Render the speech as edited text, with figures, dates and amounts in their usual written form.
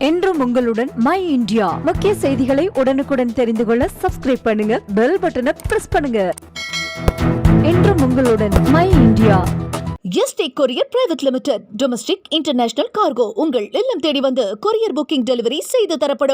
என்றும் உங்களுடன் my India. முக்கிய செய்திகளை உடனுக்குடன் தெரிந்து கொள்ள சப்ஸ்கிரைப் பண்ணுங்க, பெல் பட்டனை பிரஸ் பண்ணுங்க. என்றும் உங்களுடன் my India. Yesterday courier private limited. Domestic international cargo உங்கள் இல்லம் தேடி வந்து கொரியர் புக்கிங் டெலிவரி செய்து தரப்படும்.